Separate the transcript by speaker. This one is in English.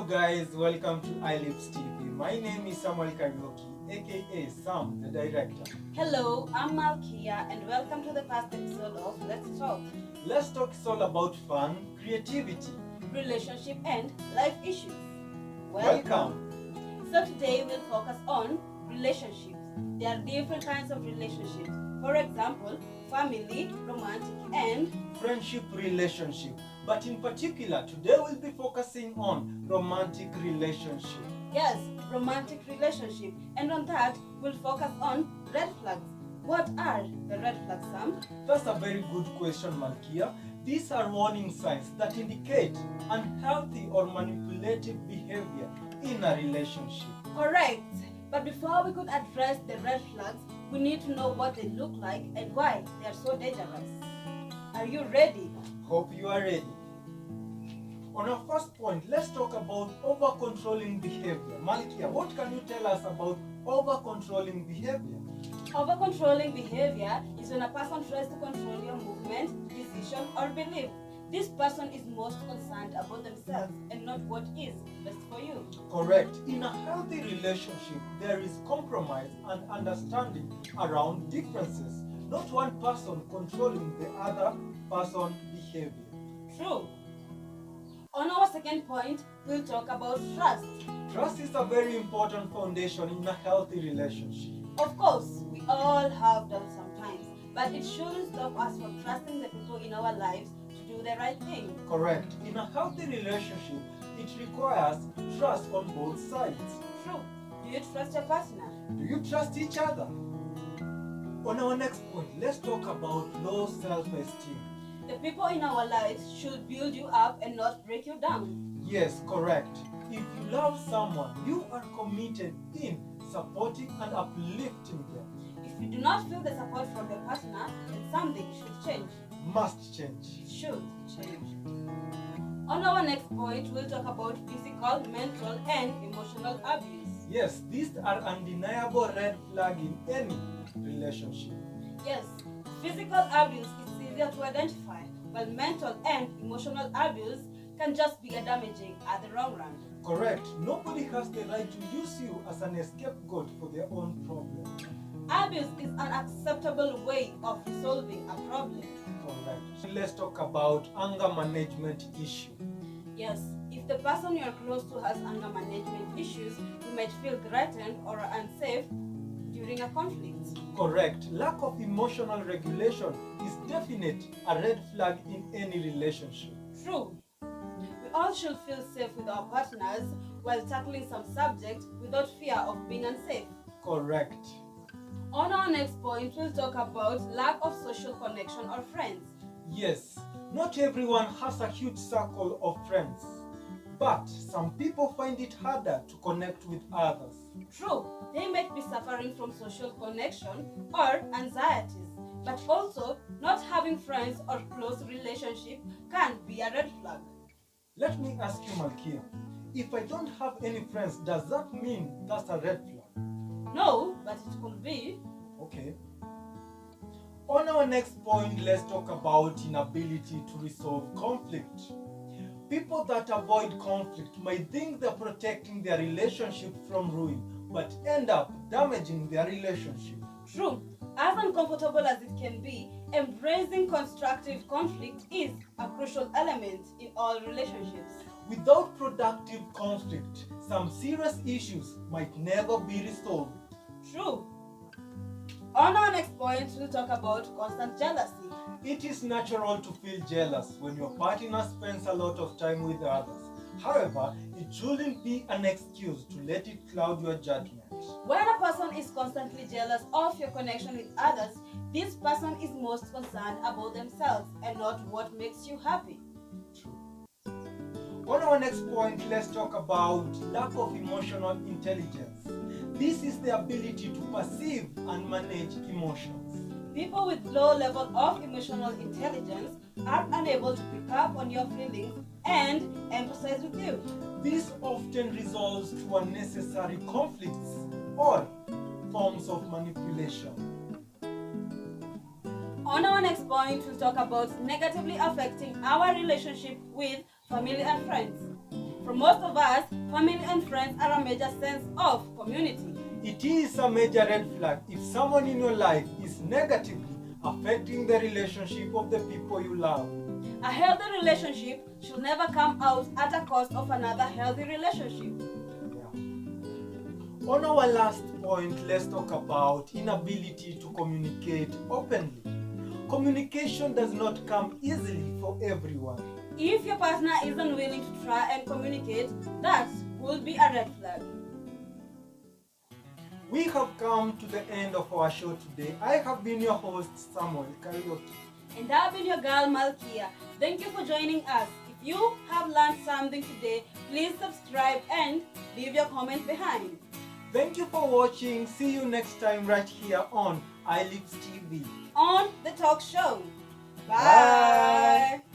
Speaker 1: guys, welcome to iLips TV. My name is Samuel Kariuki, aka Sam, the director.
Speaker 2: Hello, I'm Malkia and welcome to the first episode of Let's Talk.
Speaker 1: Let's Talk is all about fun, creativity.
Speaker 2: Relationship and life issues.
Speaker 1: Welcome.
Speaker 2: So today we'll focus on relationships. There are different kinds of relationships. For example, family, romantic and
Speaker 1: Friendship relationship. But in particular, today we'll be focusing on romantic relationship.
Speaker 2: yes, romantic relationship. And on that, we'll focus on red flags. What are the red flags, Sam?
Speaker 1: That's a very good question, Malkia. These are warning signs that indicate unhealthy or manipulative behavior in a relationship.
Speaker 2: Correct. But before we could address the red flags, we need to know what they look like and why they are so dangerous. Are you ready?
Speaker 1: Hope you are ready. On our first point, let's talk about over-controlling behavior. Malkia, what can you tell us about over-controlling behavior?
Speaker 2: Over-controlling behavior is when a person tries to control your movement, decision, or belief. This person is most concerned about themselves and not what is best for you.
Speaker 1: Correct. In a healthy relationship, there is compromise and understanding around differences, not one person controlling the other person's behavior.
Speaker 2: True. On our second point, we'll talk about trust.
Speaker 1: Trust is a very important foundation in a healthy relationship.
Speaker 2: Of course, we all have doubts sometimes, but it shouldn't stop us from trusting the people in our lives to do the right thing.
Speaker 1: Correct. In a healthy relationship, it requires trust on both sides.
Speaker 2: True. Do you trust your partner?
Speaker 1: Do you trust each other? On our next point, let's talk about low self-esteem.
Speaker 2: The people in our lives should build you up and not break you down.
Speaker 1: Yes, correct. If you love someone, you are committed in supporting and uplifting them.
Speaker 2: If you do not feel the support from your partner, then something should change.
Speaker 1: Must change.
Speaker 2: It should change. On our next point, we'll talk about physical, mental, and emotional abuse.
Speaker 1: Yes, these are undeniable red flag in any relationship.
Speaker 2: Yes, physical abuse is easier to identify, while mental and emotional abuse can just be damaging at the long run.
Speaker 1: Correct. Nobody has the right to use you as an scapegoat for their own problem.
Speaker 2: Abuse is an acceptable way of resolving a problem.
Speaker 1: Correct. Let's talk about anger management issue.
Speaker 2: Yes, if the person you are close to has anger management issues, you might feel threatened or unsafe during a conflict.
Speaker 1: Correct. Lack of emotional regulation is definitely a red flag in any relationship.
Speaker 2: True. We all should feel safe with our partners while tackling some subject without fear of being unsafe.
Speaker 1: Correct.
Speaker 2: On our next point, we'll talk about lack of social connection or friends.
Speaker 1: Yes, not everyone has a huge circle of friends, but some people find it harder to connect with others.
Speaker 2: True, they might be suffering from social connection or anxieties, but also not having friends or close relationship can be a red flag.
Speaker 1: Let me ask you, Malkia, if I don't have any friends, does that mean that's a red flag?
Speaker 2: No, but it could be.
Speaker 1: Okay. On our next point, let's talk about inability to resolve conflict. People that avoid conflict might think they're protecting their relationship from ruin, but end up damaging their relationship.
Speaker 2: True, as uncomfortable as it can be, embracing constructive conflict is a crucial element in all relationships.
Speaker 1: Without productive conflict, some serious issues might never be resolved.
Speaker 2: True. On our next point, we'll talk about constant jealousy.
Speaker 1: It is natural to feel jealous when your partner spends a lot of time with others. However, it shouldn't be an excuse to let it cloud your judgment.
Speaker 2: When a person is constantly jealous of your connection with others, this person is most concerned about themselves and not what makes you happy.
Speaker 1: True. On our next point, let's talk about lack of emotional intelligence. This is the ability to perceive and manage emotions.
Speaker 2: People with low level of emotional intelligence are unable to pick up on your feelings and empathize with you.
Speaker 1: This often results to unnecessary conflicts or forms of manipulation.
Speaker 2: On our next point, we'll talk about negatively affecting our relationship with family and friends. For most of us, family and friends are a major sense of community.
Speaker 1: It is a major red flag if someone in your life is negatively affecting the relationship of the people you love.
Speaker 2: A healthy relationship should never come out at a cost of another healthy relationship.
Speaker 1: Yeah. On our last point, let's talk about inability to communicate openly. Communication does not come easily for everyone.
Speaker 2: If your partner is unwilling to try and communicate, that would be a red flag.
Speaker 1: We have come to the end of our show today. I have been your host, Samuel Karaoke.
Speaker 2: And I've been your girl, Malkia. Thank you for joining us. If you have learned something today, please subscribe and leave your comment behind.
Speaker 1: Thank you for watching. See you next time right here on iLips TV.
Speaker 2: On the talk show.
Speaker 1: Bye.
Speaker 2: Bye.